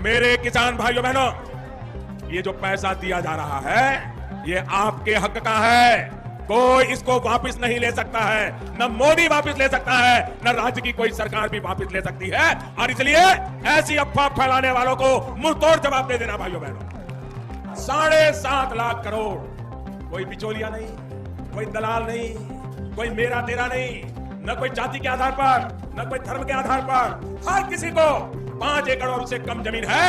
मेरे किसान भाइयों बहनों, ये जो पैसा दिया जा रहा है ये आपके हक का है। कोई इसको वापस नहीं ले सकता है, न मोदी वापस ले सकता है, न राज्य की कोई सरकार भी वापस ले सकती है। और इसलिए ऐसी अफवाह फैलाने वालों को मुंहतोड़ जवाब दे देना भाइयों बहनों। 7.5 लाख करोड़, कोई बिचौलिया नहीं, कोई दलाल नहीं, कोई मेरा तेरा नहीं, न कोई जाति के आधार पर, न कोई धर्म के आधार पर, हर किसी को 5 एकड़ और उससे कम जमीन है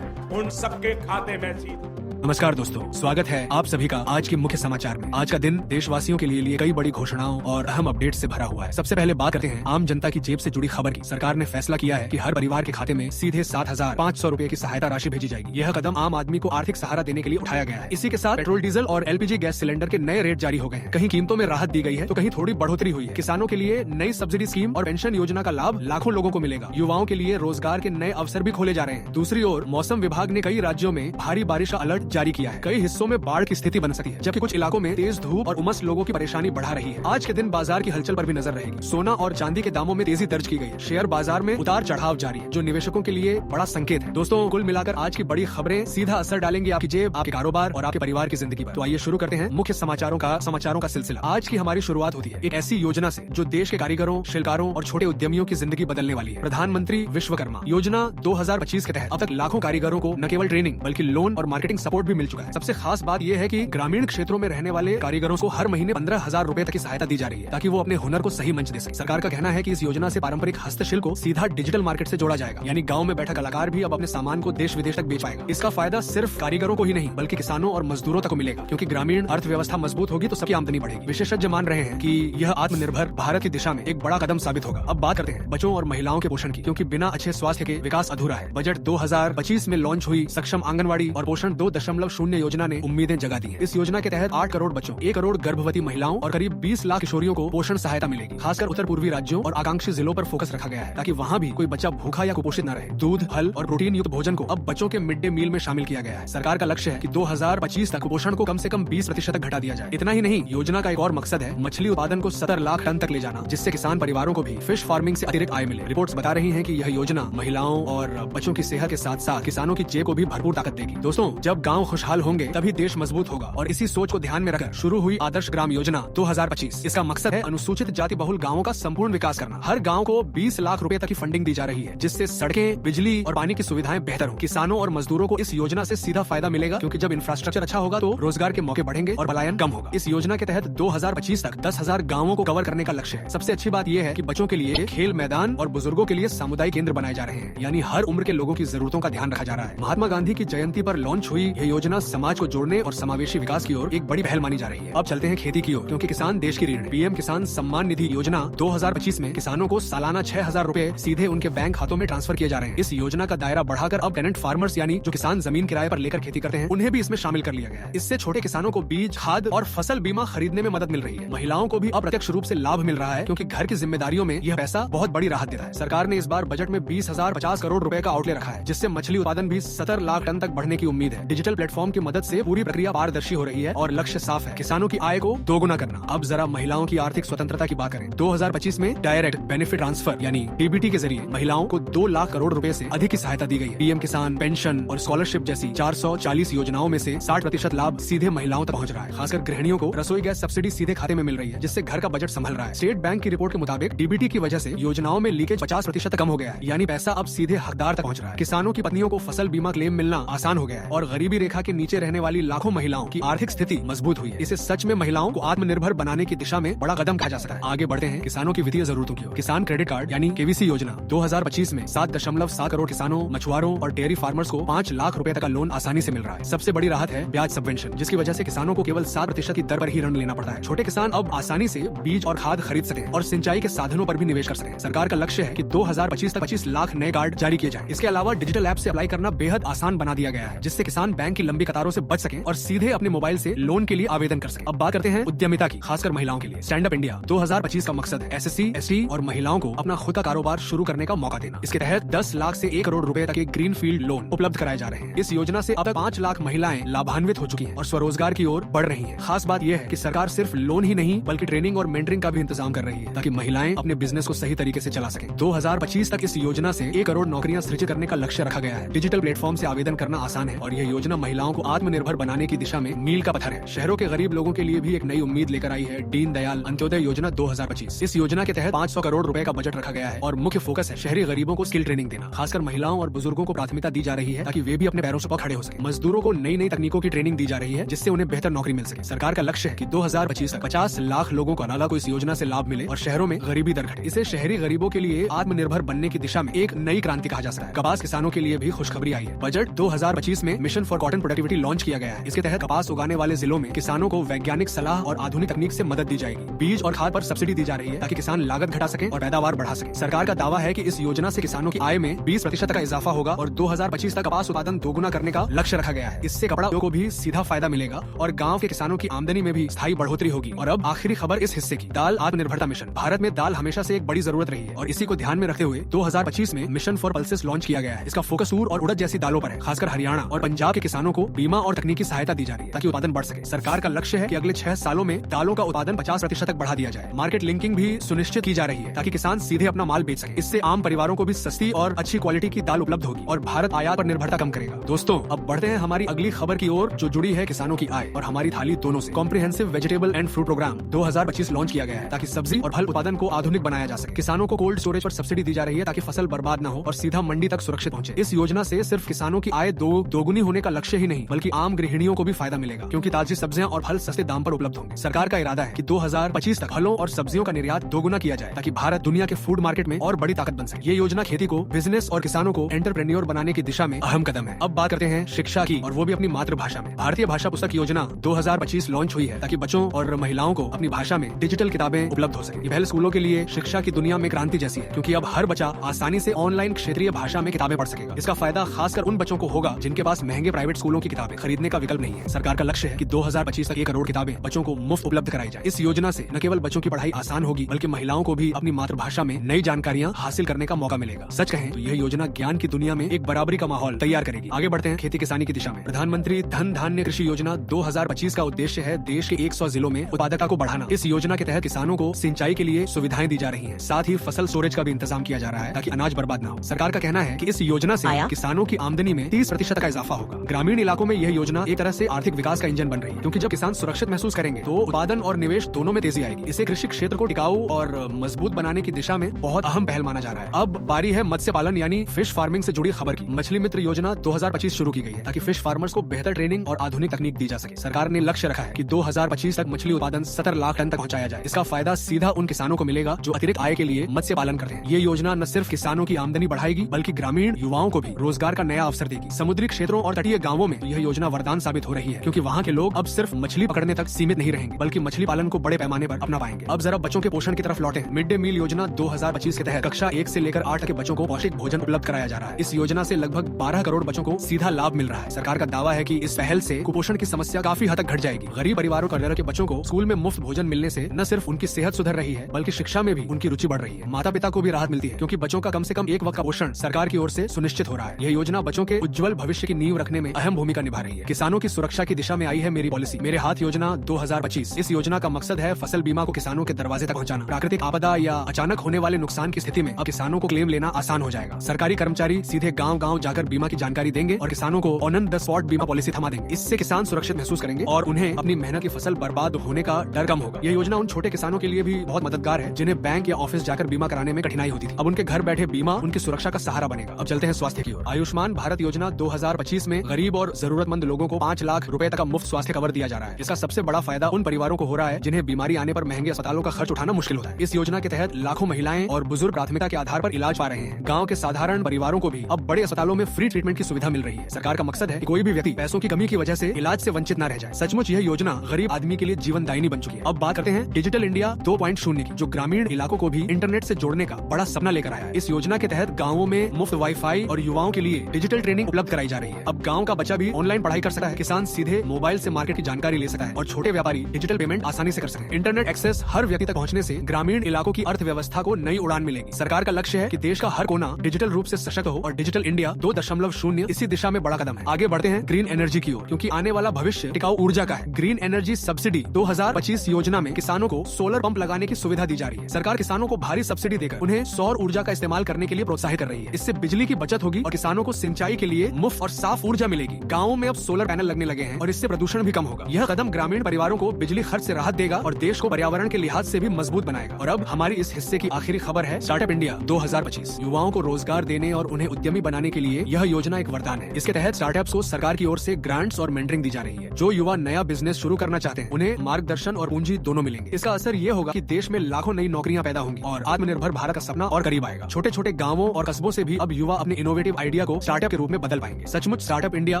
उन सबके खाते में सीधे। नमस्कार दोस्तों, स्वागत है आप सभी का आज के मुख्य समाचार में। आज का दिन देशवासियों के लिए कई बड़ी घोषणाओं और अहम अपडेट से भरा हुआ है। सबसे पहले बात करते हैं आम जनता की जेब से जुड़ी खबर की। सरकार ने फैसला किया है कि हर परिवार के खाते में सीधे 7,500 रुपए की सहायता राशि भेजी जाएगी। यह कदम आम आदमी को आर्थिक सहारा देने के लिए उठाया गया है। इसी के साथ पेट्रोल, डीजल और LPG गैस सिलेंडर के नए रेट जारी हो गए हैं। कहीं कीमतों में राहत दी गई है तो कहीं थोड़ी बढ़ोतरी हुई है। किसानों के लिए नई सब्सिडी स्कीम और पेंशन योजना का लाभ लाखों लोगों को मिलेगा। युवाओं के लिए रोजगार के नए अवसर भी खोले जा रहे हैं। दूसरी ओर मौसम विभाग ने कई राज्यों में भारी बारिश का अलर्ट जारी किया है। कई हिस्सों में बाढ़ की स्थिति बन सकती है, जबकि कुछ इलाकों में तेज धूप और उमस लोगों की परेशानी बढ़ा रही है। आज के दिन बाजार की हलचल पर भी नजर रहेगी। सोना और चांदी के दामों में तेजी दर्ज की गई है। शेयर बाजार में उतार चढ़ाव जारी है, जो निवेशकों के लिए बड़ा संकेत है। दोस्तों, कुल मिलाकर आज की बड़ी खबरें सीधा असर डालेंगी आपकी जेब, आपके कारोबार और आपके परिवार की जिंदगी पर। तो आइए शुरू करते हैं मुख्य समाचारों का सिलसिला। आज की हमारी शुरुआत होती है एक ऐसी योजना से जो देश के कारीगरों, शिल्पकारों और छोटे उद्यमियों की जिंदगी बदलने वाली है। प्रधानमंत्री विश्वकर्मा योजना 2025 के तहत अब तक लाखों कारीगरों को न केवल ट्रेनिंग बल्कि लोन और मार्केटिंग सपोर्ट भी मिल चुका है। सबसे खास बात यह है कि ग्रामीण क्षेत्रों में रहने वाले कारीगरों को हर महीने 15,000 रुपए तक की सहायता दी जा रही है, ताकि वो अपने हुनर को सही मंच दे सके। सरकार का कहना है कि इस योजना से पारंपरिक हस्तशिल्प को सीधा डिजिटल मार्केट से जोड़ा जाएगा, यानी गांव में बैठा कलाकार भी अब अपने सामान को देश विदेश तक बेच पाएगा। इसका फायदा सिर्फ कारीगरों को ही नहीं बल्कि किसानों और मजदूरों तक मिलेगा, क्योंकि ग्रामीण अर्थव्यवस्था मजबूत होगी तो सबकी आमदनी बढ़ेगी। विशेषज्ञ मान रहे हैं कि यह आत्मनिर्भर भारत की दिशा में एक बड़ा कदम साबित होगा। अब बात करते हैं बच्चों और महिलाओं के पोषण की, क्योंकि बिना अच्छे स्वास्थ्य के विकास अधूरा है। बजट 2025 में लॉन्च हुई सक्षम आंगनवाड़ी और पोषण 2.0 योजना ने उम्मीदें जगा दी है। इस योजना के तहत 8 करोड़ बच्चों, 1 करोड़ गर्भवती महिलाओं और करीब 20 लाख किशोरियों को पोषण सहायता मिलेगी। खासकर उत्तर पूर्वी राज्यों और आकांक्षी जिलों पर फोकस रखा गया है, ताकि वहाँ भी कोई बच्चा भूखा या कुपोषित न रहे। दूध, फल और प्रोटीन युक्त भोजन को अब बच्चों के मिड डे मील में शामिल किया गया है। सरकार का लक्ष्य है कि 2025 तक कुपोषण को कम से कम 20% तक घटा दिया जाए। इतना ही नहीं, योजना का एक और मकसद है मछली उत्पादन को 70 लाख टन तक ले जाना, जिससे किसान परिवारों को भी फिश फार्मिंग से अतिरिक्त आय मिले। रिपोर्ट्स बता रही है कि यह योजना महिलाओं और बच्चों की सेहत के साथ साथ किसानों की जेब को भी भरपूर ताकत देगी। दोस्तों, जब गाँव खुशहाल होंगे तभी देश मजबूत होगा, और इसी सोच को ध्यान में रखकर शुरू हुई आदर्श ग्राम योजना 2025। इसका मकसद है अनुसूचित जाति बहुल गांवों का संपूर्ण विकास करना। हर गांव को 20 लाख रुपए तक की फंडिंग दी जा रही है, जिससे सड़कें, बिजली और पानी की सुविधाएं बेहतर हो। किसानों और मजदूरों को इस योजना से सीधा फायदा मिलेगा, क्योंकि जब इंफ्रास्ट्रक्चर अच्छा होगा तो रोजगार के मौके बढ़ेंगे और पलायन कम होगा। इस योजना के तहत 2025 तक 10,000 गाँवों को कवर करने का लक्ष्य है। सबसे अच्छी बात यह है कि बच्चों के लिए खेल मैदान और बुजुर्गों के लिए सामुदायिक केंद्र बनाए जा रहे हैं, यानी हर उम्र के लोगों की जरूरतों का ध्यान रखा जा रहा है। महात्मा गांधी की जयंती पर लॉन्च हुई यह योजना समाज को जोड़ने और समावेशी विकास की ओर एक बड़ी पहल मानी जा रही है। अब चलते हैं खेती की ओर, क्योंकि किसान देश की रीढ़ है। पीएम किसान सम्मान निधि योजना 2025 में किसानों को सालाना 6,000 रुपए सीधे उनके बैंक खातों में ट्रांसफर किए जा रहे हैं। इस योजना का दायरा बढ़ाकर अब टेनेंट फार्मर्स, यानी जो किसान जमीन किराए पर लेकर खेती करते हैं, उन्हें भी इसमें शामिल कर लिया गया है। इससे छोटे किसानों को बीज, खाद और फसल बीमा खरीदने में मदद मिल रही है। महिलाओं को भी अप्रत्यक्ष रूप से लाभ मिल रहा है, क्योंकि घर की जिम्मेदारियों में यह पैसा बहुत बड़ी राहत देता है। सरकार ने इस बार बजट में 20,050 करोड़ रुपए का आउटले रखा है, जिससे मछली उत्पादन भी 70 लाख टन तक बढ़ने की उम्मीद है। डिजिटल प्लेटफॉर्म की मदद से पूरी प्रक्रिया पारदर्शी हो रही है और लक्ष्य साफ है, किसानों की आय को दोगुना करना। अब जरा महिलाओं की आर्थिक स्वतंत्रता की बात करें। 2025 में डायरेक्ट बेनिफिट ट्रांसफर यानी DBT के जरिए महिलाओं को 2 लाख करोड़ रुपए से अधिक की सहायता दी गई है। पीएम किसान, पेंशन और स्कॉलरशिप जैसी 440 योजनाओं में से 60% लाभ सीधे महिलाओं तक पहुंच रहा है। खासकर गृहिणियों को रसोई गैस सब्सिडी सीधे खाते में मिल रही है, जिससे घर का बजट संभल रहा है। स्टेट बैंक की रिपोर्ट के मुताबिक DBT की वजह से योजनाओं में लीकेज 50% कम हो गया है, यानी पैसा अब सीधे हकदार तक पहुंच रहा है। किसानों की पत्नियों को फसल बीमा क्लेम मिलना आसान हो गया है और गरीबी रेखा के नीचे रहने वाली लाखों महिलाओं की आर्थिक स्थिति मजबूत हुई है। इसे सच में महिलाओं को आत्मनिर्भर बनाने की दिशा में बड़ा कदम कहा जा सकता है। आगे बढ़ते हैं किसानों की वित्तीय जरूरतों की ओर। किसान क्रेडिट कार्ड यानी KVC योजना 2025 में 7.7 करोड़ किसानों, मछुआरों और डेयरी फार्मर्स को 5 लाख रुपए तक का लोन आसानी से मिल रहा है। सबसे बड़ी राहत है ब्याज सबवेंशन, जिसकी वजह से किसानों को केवल 7% की दर पर ही ऋण लेना पड़ता है। छोटे किसान अब आसानी से बीज और खाद खरीद सके और सिंचाई के साधनों पर भी निवेश कर सके। सरकार का लक्ष्य है कि 2025 तक 25 लाख नए कार्ड जारी किए जाएं। इसके अलावा डिजिटल ऐप से अप्लाई करना बेहद आसान बना दिया गया है, जिससे किसान बैंक की लंबी कतारों से बच सकें और सीधे अपने मोबाइल से लोन के लिए आवेदन कर सकें। अब बात करते हैं उद्यमिता की, खासकर महिलाओं के लिए। स्टैंड अप इंडिया 2025 का मकसद है SC, ST और महिलाओं को अपना खुद का कारोबार शुरू करने का मौका देना। इसके तहत 10 लाख से 1 करोड़ रुपए तक के ग्रीन फील्ड लोन उपलब्ध कराए जा रहे हैं। इस योजना से अब तक 5 लाख महिलाएं लाभान्वित हो चुकी हैं और स्वरोजगार की ओर बढ़ रही हैं। खास बात यह है कि सरकार सिर्फ लोन ही नहीं बल्कि ट्रेनिंग और मेंटरिंग का भी इंतजाम कर रही है ताकि महिलाएं अपने बिजनेस को सही तरीके से चला सकें। 2025 तक इस योजना से 1 करोड़ नौकरियां सृजित करने का लक्ष्य रखा गया है। डिजिटल प्लेटफॉर्म से आवेदन करना आसान है और यह योजना महिलाओं को आत्मनिर्भर बनाने की दिशा में मील का पत्थर है। शहरों के गरीब लोगों के लिए भी एक नई उम्मीद लेकर आई है दीन दयाल अंत्योदय योजना 2025। इस योजना के तहत 500 करोड़ रुपए का बजट रखा गया है और मुख्य फोकस है शहरी गरीबों को स्किल ट्रेनिंग देना। खासकर महिलाओं और बुजुर्गों को प्राथमिकता दी जा रही है ताकि वे भी अपने पैरों पर खड़े हो सके। मजदूरों को नई नई तकनीकों की ट्रेनिंग दी जा रही है जिससे उन्हें बेहतर नौकरी मिल सके। सरकार का लक्ष्य है कि 2025 तक 50 लाख लोगों को नाला को इस योजना से लाभ मिले और शहरों में गरीबी दर घटे। इसे शहरी गरीबों के लिए आत्मनिर्भर बनने की दिशा में एक नई क्रांति कहा जा सकता है। कपास किसानों के लिए भी खुशखबरी आई है। बजट 2025 में mission for cotton productivity launch किया गया है। इसके तहत कपास उगाने वाले जिलों में किसानों को वैज्ञानिक सलाह और आधुनिक तकनीक से मदद दी जाएगी। बीज और खाद पर सब्सिडी दी जा रही है ताकि किसान लागत घटा सके और पैदावार बढ़ा सके। सरकार का दावा है कि इस योजना से किसानों की आय में 20% का इजाफा होगा और 2025 तक कपास उत्पादन दोगुना करने का लक्ष्य रखा गया है। इससे कपड़ा उद्योग को भी सीधा फायदा मिलेगा और गाँव के किसानों की आमदनी में भी स्थायी बढ़ोतरी होगी। और अब आखिरी खबर इस हिस्से की, दाल आत्मनिर्भरता मिशन। भारत में दाल हमेशा से एक बड़ी जरूरत रही है और इसी को ध्यान में रखते हुए 2025 में मिशन फॉर पल्सेस लॉन्च किया गया है। इसका फोकस तूर और उड़द जैसी दालों पर है। खासकर हरियाणा और पंजाब के किसानों को बीमा और तकनीकी सहायता दी जा रही है ताकि उत्पादन बढ़ सके। सरकार का लक्ष्य है कि अगले 6 सालों में दालों का उत्पादन 50% तक बढ़ा दिया जाए। मार्केट लिंकिंग भी सुनिश्चित की जा रही है ताकि किसान सीधे अपना माल बेच सके। इससे आम परिवारों को भी सस्ती और अच्छी क्वालिटी की दाल उपलब्ध होगी और भारत आयात पर निर्भरता कम करेगा। दोस्तों, अब बढ़ते हैं हमारी अगली खबर की ओर जो जुड़ी है किसानों की आय और हमारी थाली दोनों से। Comprehensive vegetable and fruit programme 2025 launch किया गया है ताकि सब्जी और फल उत्पादन को आधुनिक बनाया जा सके। किसानों को कोल्ड स्टोरेज पर सब्सिडी दी जा रही है ताकि फसल बर्बाद न हो और सीधा मंडी तक सुरक्षित पहुंचे। इस योजना से सिर्फ किसानों की आय दोगुनी होने का लक्ष्य ही नहीं बल्कि आम गृहिणियों को भी फायदा मिलेगा क्योंकि ताजी सब्जियां और फल सस्ते दाम पर उपलब्ध होंगे। सरकार का इरादा है कि 2025 तक फलों और सब्जियों का निर्यात दोगुना किया जाए ताकि भारत दुनिया के फूड मार्केट में और बड़ी ताकत बन सके। ये योजना खेती को बिजनेस और किसानों को एंटरप्रेन्योर बनाने की दिशा में अहम कदम है। अब बात करते हैं शिक्षा की और वो भी अपनी मातृभाषा में। भारतीय भाषा पुस्तक योजना 2025 लॉन्च हुई है ताकि बच्चों और महिलाओं को अपनी भाषा में डिजिटल किताबें उपलब्ध हो सके। ये पहल स्कूलों के लिए शिक्षा की दुनिया में क्रांति जैसी है क्योंकि अब हर बच्चा आसानी से ऑनलाइन क्षेत्रीय भाषा में किताबें पढ़ सकेगा। इसका फायदा खासकर उन बच्चों को होगा जिनके पास महंगे प्राइवेट स्कूलों की किताबें खरीदने का विकल्प नहीं है। सरकार का लक्ष्य है कि 2025 तक 1 करोड़ किताबें बच्चों को मुफ्त उपलब्ध कराई जाए। इस योजना से न केवल बच्चों की पढ़ाई आसान होगी बल्कि महिलाओं को भी अपनी मातृभाषा में नई जानकारियां हासिल करने का मौका मिलेगा। सच कहें तो यह योजना ज्ञान की दुनिया में एक बराबरी का माहौल तैयार करेगी। आगे बढ़ते हैं खेती किसानी की दिशा में। प्रधानमंत्री धन धान्य कृषि योजना 2025 का उद्देश्य है देश के 100 जिलों में उत्पादकता को बढ़ाना। इस योजना के तहत किसानों को सिंचाई के लिए सुविधाएं दी जा रही हैं। साथ ही फसल स्टोरेज का भी इंतजाम किया जा रहा है ताकि अनाज बर्बाद न हो। सरकार का कहना है कि इस योजना से किसानों की आमदनी में 30% का इजाफा होगा। ग्रामीण इलाकों में यह योजना एक तरह से आर्थिक विकास का इंजन बन रही है क्योंकि जब किसान सुरक्षित महसूस करेंगे तो उत्पादन और निवेश दोनों में तेजी आएगी। इसे कृषि क्षेत्र को टिकाऊ और मजबूत बनाने की दिशा में बहुत अहम पहल माना जा रहा है। अब बारी है मत्स्य पालन यानी फिश फार्मिंग से जुड़ी खबर की। मछली मित्र योजना 2025 शुरू की गई है ताकि फिश फार्मर्स को बेहतर ट्रेनिंग और आधुनिक तकनीक दी जा सके। सरकार ने लक्ष्य रखा है कि 2025 तक मछली उत्पादन 70 लाख टन तक पहुंचाया जाए। इसका फायदा सीधा उन किसानों को मिलेगा जो अतिरिक्त आय के लिए मत्स्य पालन करते हैं। ये योजना न सिर्फ किसानों की आमदनी बढ़ाएगी बल्कि ग्रामीण युवाओं को भी रोजगार का नया अवसर देगी। समुद्री क्षेत्रों और तटीय गाँवों में यह योजना वरदान साबित हो रही है क्योंकि वहाँ के लोग अब सिर्फ मछली पकड़ने तक सीमित नहीं रहेंगे बल्कि मछली पालन को बड़े पैमाने पर अपना पाएंगे। अब जरा बच्चों के पोषण की तरफ लौटे। मिड डे मील योजना 2025 के तहत कक्षा 1 से लेकर 8 तक के बच्चों को पौष्टिक भोजन उपलब्ध कराया जा रहा है। इस योजना से लगभग 12 करोड़ बच्चों को सीधा लाभ मिल रहा है। सरकार का दावा है कि इस पहल से कुपोषण की समस्या काफी हद तक घट जाएगी। गरीब परिवारों के बच्चों को स्कूल में मुफ्त भोजन मिलने से न सिर्फ उनकी सेहत सुधर रही है बल्कि शिक्षा में भी उनकी रुचि बढ़ रही है। माता पिता को भी राहत मिलती है क्योंकि बच्चों का कम से कम एक वक्त का पोषण सरकार की ओर से सुनिश्चित हो रहा है। यह योजना बच्चों के उज्जवल भविष्य की नींव रखने में अहम भूमिका निभा रही है। किसानों की सुरक्षा की दिशा में आई है मेरी पॉलिसी मेरे हाथ योजना 2025। इस योजना का मकसद है फसल बीमा को किसानों के दरवाजे तक पहुंचाना। प्राकृतिक आपदा या अचानक होने वाले नुकसान की स्थिति में अब किसानों को क्लेम लेना आसान हो जाएगा। सरकारी कर्मचारी सीधे गांव-गांव जाकर बीमा की जानकारी देंगे और किसानों को ऑन द स्पॉट बीमा पॉलिसी थमा देंगे। इससे किसान सुरक्षित महसूस करेंगे और उन्हें अपनी मेहनत की फसल बर्बाद होने का डर कम होगा। यह योजना उन छोटे किसानों के लिए भी बहुत मददगार है जिन्हें बैंक या ऑफिस जाकर बीमा कराने में कठिनाई होती थी। अब उनके घर बैठे बीमा उनकी सुरक्षा का सहारा बनेगा। अब चलते हैं स्वास्थ्य की ओर। आयुष्मान भारत योजना 2025 में गरीब और जरूरतमंद लोगों को 5 लाख रुपए तक का मुफ्त स्वास्थ्य कवर दिया जा रहा है। इसका सबसे बड़ा फायदा उन परिवारों को हो रहा है जिन्हें बीमारी आने पर महंगे अस्पतालों का खर्च उठाना मुश्किल होता है। इस योजना के तहत लाखों महिलाएं और बुजुर्ग प्राथमिकता के आधार पर इलाज पा रहे हैं। गाँव के साधारण परिवारों को भी अब बड़े अस्पतालों में फ्री ट्रीटमेंट की सुविधा मिल रही है। सरकार का मकसद है कि कोई भी व्यक्ति पैसों की कमी की वजह से इलाज से वंचित न रह जाए। सचमुच यह योजना गरीब आदमी के लिए जीवनदायिनी बन चुकी है। अब बात करते हैं डिजिटल इंडिया 2.0 की, जो ग्रामीण इलाकों को भी इंटरनेट से जोड़ने का बड़ा सपना लेकर आया है। इस योजना के तहत गाँवों में मुफ्त वाईफाई और युवाओं के लिए डिजिटल ट्रेनिंग उपलब्ध कराई जा रही है। अब गाँव का बच्चा भी ऑनलाइन पढ़ाई कर सकता है, किसान सीधे मोबाइल से मार्केट की जानकारी ले सकता है और छोटे व्यापारी डिजिटल पेमेंट आसानी से कर सकते हैं। इंटरनेट एक्सेस हर व्यक्ति तक पहुंचने से ग्रामीण इलाकों की अर्थव्यवस्था को नई उड़ान मिलेगी। सरकार का लक्ष्य है कि देश का हर कोना डिजिटल रूप से सशक्त हो और डिजिटल इंडिया 2.0 इसी दिशा में बड़ा कदम है। आगे बढ़ते हैं ग्रीन एनर्जी की ओर, क्योंकि आने वाला भविष्य टिकाऊ ऊर्जा का है। ग्रीन एनर्जी सब्सिडी 2025 योजना में किसानों को सोलर पंप लगाने की सुविधा दी जा रही है। सरकार किसानों को भारी सब्सिडी देकर उन्हें सौर ऊर्जा का इस्तेमाल करने के लिए प्रोत्साहित कर रही है। इससे बिजली की बचत होगी और किसानों को सिंचाई के लिए मुफ्त और साफ ऊर्जा मिलेगी। गाँवों में अब सोलर पैनल लगने लगे हैं और इससे प्रदूषण भी कम होगा। यह कदम ग्रामीण परिवारों को बिजली खर्च से राहत देगा और देश को पर्यावरण के लिहाज से भी मजबूत बनाएगा। और अब हमारी इस हिस्से की आखिरी खबर है स्टार्टअप इंडिया 2025। युवाओं को रोजगार देने और उन्हें उद्यमी बनाने के लिए यह योजना एक वरदान है। इसके तहत स्टार्टअप्स को सरकार की ओर से ग्रांट्स और मेंटरिंग दी जा रही है। जो युवा नया बिजनेस शुरू करना चाहते हैं उन्हें मार्गदर्शन और पूंजी दोनों मिलेंगे। इसका असर ये होगा कि देश में लाखों नई नौकरियां पैदा होंगी और आत्मनिर्भर भारत का सपना और करीब आएगा। छोटे छोटे गाँवों और कस्बों से भी अब युवा अपने इनोवेटिव आइडिया को स्टार्टअप के रूप में बदल पाएंगे। सचमुच स्टार्टअप इंडिया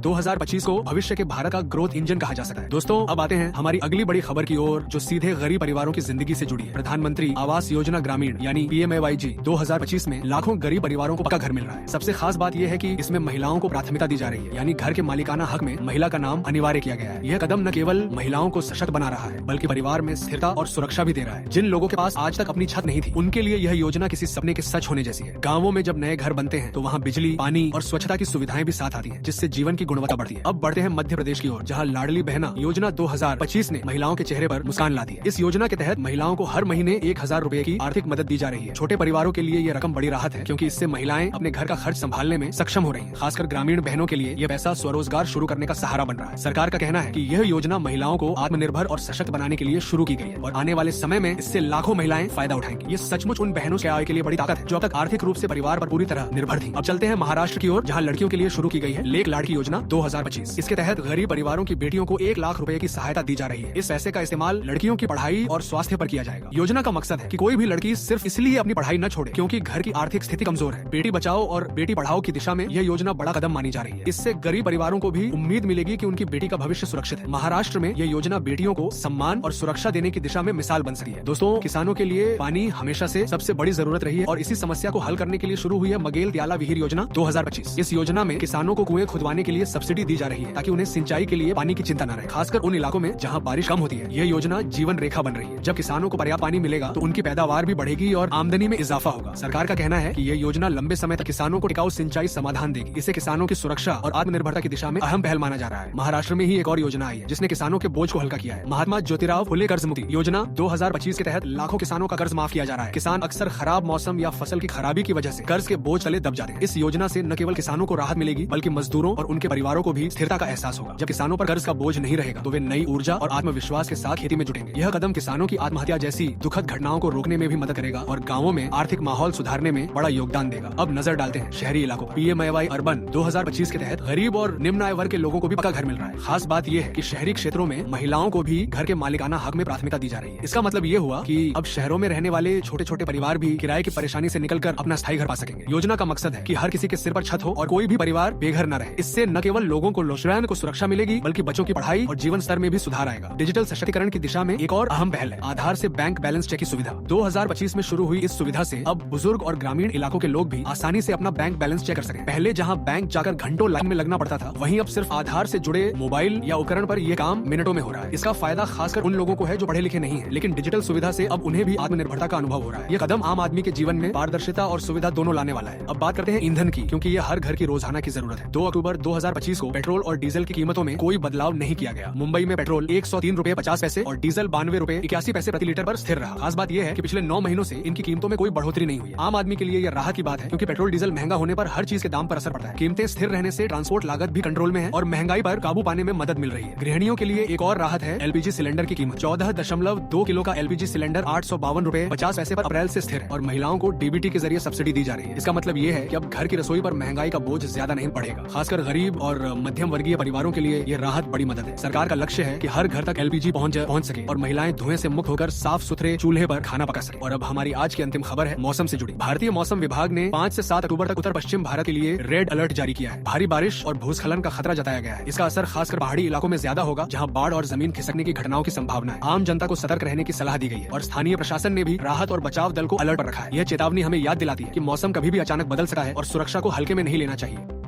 2025 को भविष्य के भारत का ग्रोथ इंजन कहा जा सकता है। दोस्तों, अब आते हैं हमारी अगली बड़ी खबर की ओर, जो सीधे गरीब परिवारों की जिंदगी से जुड़ी है। प्रधानमंत्री आवास योजना ग्रामीण यानी PMAYG 2025 में लाखों गरीब परिवारों को पक्का घर मिल रहा है। सबसे खास बात यह है कि इसमें महिलाओं को प्राथमिकता दी जा रही है, यानी घर के मालिकाना हक में महिला का नाम अनिवार्य किया गया है। यह कदम न केवल महिलाओं को सशक्त बना रहा है बल्कि परिवार में स्थिरता और सुरक्षा भी दे रहा है। जिन लोगों के पास आज तक अपनी छत नहीं थी उनके लिए यह योजना किसी सपने के सच होने जैसी है। गाँवों में जब नए घर बनते हैं तो वहाँ बिजली, पानी और स्वच्छता की सुविधाएं भी साथ आती है, जिससे जीवन की गुणवत्ता बढ़ती है। अब बढ़ते हैं मध्य प्रदेश की ओर, जहाँ लाडली बहना योजना 2025 ने महिलाओं के चेहरे पर मुस्कान ला दी है। इस योजना के तहत महिलाओं को हर महीने 1000 रुपए की आर्थिक मदद दी जा रही है। छोटे परिवारों के लिए यह रकम बड़ी राहत है, क्योंकि इससे महिलाएं अपने घर का खर्च संभालने में सक्षम हो रही हैं। खासकर ग्रामीण बहनों के लिए यह पैसा स्वरोजगार शुरू करने का सहारा बन रहा है। सरकार का कहना है कि यह योजना महिलाओं को आत्मनिर्भर और सशक्त बनाने के लिए शुरू की गई है और आने वाले समय में इससे लाखों महिलाएं फायदा उठाएंगी। ये सचमुच उन बहनों के आय के लिए बड़ी ताकत है जो अब तक आर्थिक रूप से परिवार पर पूरी तरह निर्भर थी। अब चलते हैं महाराष्ट्र की ओर, जहाँ लड़कियों के लिए शुरू की गई है लेक लाडकी योजना 2025। इसके तहत गरीब परिवारों की बेटियों को 1 लाख रुपए की सहायता दी जा रही है। इस पैसे का इस्तेमाल लड़कियों की पढ़ाई और स्वास्थ्य पर किया जाएगा। योजना का मकसद है कि कोई भी लड़की सिर्फ इसलिए अपनी पढ़ाई न छोड़े क्योंकि घर की आर्थिक स्थिति कमजोर है। बेटी बचाओ और बेटी पढ़ाओ की दिशा में यह योजना बड़ा कदम मानी जा रही है। इससे गरीब परिवारों को भी उम्मीद मिलेगी कि उनकी बेटी का भविष्य सुरक्षित है। महाराष्ट्र में यह योजना बेटियों को सम्मान और सुरक्षा देने की दिशा में मिसाल बन सकती है। दोस्तों, किसानों के लिए पानी हमेशा से सबसे बड़ी जरूरत रही है और इसी समस्या को हल करने के लिए शुरू हुई है मगेल त्याला विहीर योजना 2025। इस योजना में किसानों को कुएं खुदवाने के लिए सब्सिडी दी जा रही है ताकि उन्हें सिंचाई के लिए पानी की चिंता न रहे, खासकर उन इलाकों में जहां बारिश कम होती है। यह योजना जीवन रेखा बन रही है। जब किसानों को पर्याप्त पानी मिलेगा तो उनकी पैदावार भी बढ़ेगी और आमदनी में इजाफा होगा। सरकार का कहना है कि यह योजना लंबे समय तक किसानों को टिकाऊ सिंचाई समाधान देगी। इसे किसानों की सुरक्षा और आत्मनिर्भरता की दिशा में अहम पहल माना जा रहा है। महाराष्ट्र में ही एक और योजना आई है जिसने किसानों के बोझ को हल्का किया है। महात्मा ज्योतिराव फुले कर्ज मुक्ति योजना 2025 के तहत लाखों किसानों का कर्ज माफ किया जा रहा है। किसान अक्सर खराब मौसम या फसल की खराबी की वजह से कर्ज के बोझ तले दब जाते हैं। इस योजना से न केवल किसानों को राहत मिलेगी बल्कि मजदूरों और उनके परिवारों को भी स्थिरता का एहसास होगा। जब किसानों पर कर्ज का बोझ नहीं रहेगा तो वे नई ऊर्जा और आत्मविश्वास के साथ खेती में जुटेंगे। यह कदम किसानों की आत्महत्या जैसी दुखद घटनाओं को रोकने में भी मदद करेगा और गाँवों में आर्थिक माहौल सुधारने में बड़ा योगदान देगा। अब नजर डालते हैं शहरी इलाकों। PMAY अर्बन 2025 के तहत गरीब और निम्न आय वर्ग के लोगों को भी पक्का घर मिल रहा है। खास बात यह है कि शहरी क्षेत्रों में महिलाओं को भी घर के मालिकाना हक में प्राथमिकता दी जा रही है। इसका मतलब ये हुआ कि अब शहरों में रहने वाले छोटे छोटे परिवार भी किराए की परेशानी से निकलकर अपना स्थायी घर पा सकेंगे। योजना का मकसद है कि हर किसी के सिर पर छत हो और कोई भी परिवार बेघर न रहे। इससे न केवल लोगों को रोजगार को सुरक्षा मिलेगी बल्कि बच्चों की पढ़ाई और जीवन स्तर में भी सुधार आएगा। डिजिटल सशक्तिकरण की दिशा में एक और अहम पहल है आधार से बैंक बैलेंस चेक की सुविधा। 2025 में शुरू हुई इस सुविधा से अब बुजुर्ग और ग्रामीण इलाकों के लोग भी आसानी से अपना बैंक बैलेंस चेक कर सकें। पहले जहां बैंक जाकर घंटों लाइन में लगना पड़ता था, वहीं अब सिर्फ आधार से जुड़े मोबाइल या उपकरण पर यह काम मिनटों में हो रहा है। इसका फायदा खासकर उन लोगों को है जो पढ़े लिखे नहीं है, लेकिन डिजिटल सुविधा से अब उन्हें भी आत्मनिर्भरता का अनुभव हो रहा है। यह कदम आम आदमी के जीवन में पारदर्शिता और सुविधा दोनों लाने वाला है। अब बात करते हैं ईंधन की, क्योंकि यह हर घर की रोजाना की जरूरत है। 2 अक्टूबर 2025 को पेट्रोल और डीजल की कीमतों में कोई बदलाव नहीं किया गया। मुंबई में पेट्रोल 103 रुपए 50 पैसे और डीजल 92 रुपए 81 पैसे प्रति लीटर पर स्थिर रहा। खास बात यह है कि पिछले 9 महीनों से इनकी कीमतों में कोई बढ़ोतरी नहीं हुई। आम आदमी के लिए यह राहत की बात है, क्योंकि पेट्रोल डीजल महंगा होने पर हर चीज के दाम पर असर पड़ता है। कीमतें स्थिर रहने से ट्रांसपोर्ट लागत भी कंट्रोल में है और महंगाई पर काबू पाने में मदद मिल रही है। गृहिणियों के लिए एक और राहत है LPG सिलेंडर की कीमत। 14.2 किलो का LPG सिलेंडर 852 रुपए 50 पैसे पर अप्रैल से स्थिर है और महिलाओं को DBT के जरिए सब्सिडी दी जा रही है। इसका मतलब ये है कि अब घर की रसोई पर महंगाई का बोझ ज्यादा नहीं पड़ेगा। खासकर गरीब और मध्यम वर्गीय परिवारों के लिए यह राहत बड़ी मदद है। सरकार का लक्ष्य है कि हर घर तक LPG पहुंच सके और महिलाएं धुएं से मुक्त होकर साफ सुथरे चूल्हे पर खाना पका सके। और अब हमारी आज की अंतिम खबर है मौसम से जुड़ी। भारतीय मौसम विभाग ने 5 से 7 अक्टूबर तक उत्तर पश्चिम भारत के लिए रेड अलर्ट जारी किया है। भारी बारिश और भूस्खलन का खतरा जताया गया है। इसका असर खासकर पहाड़ी इलाकों में ज्यादा होगा, जहां बाढ़ और जमीन खिसकने की घटनाओं की संभावना है। आम जनता को सतर्क रहने की सलाह दी गई है और स्थानीय प्रशासन ने भी राहत और बचाव दल को अलर्ट पर रखा है। यह चेतावनी हमें याद दिलाती है कि मौसम कभी भी अचानक बदल सकता है और सुरक्षा को हल्के में नहीं लेना चाहिए।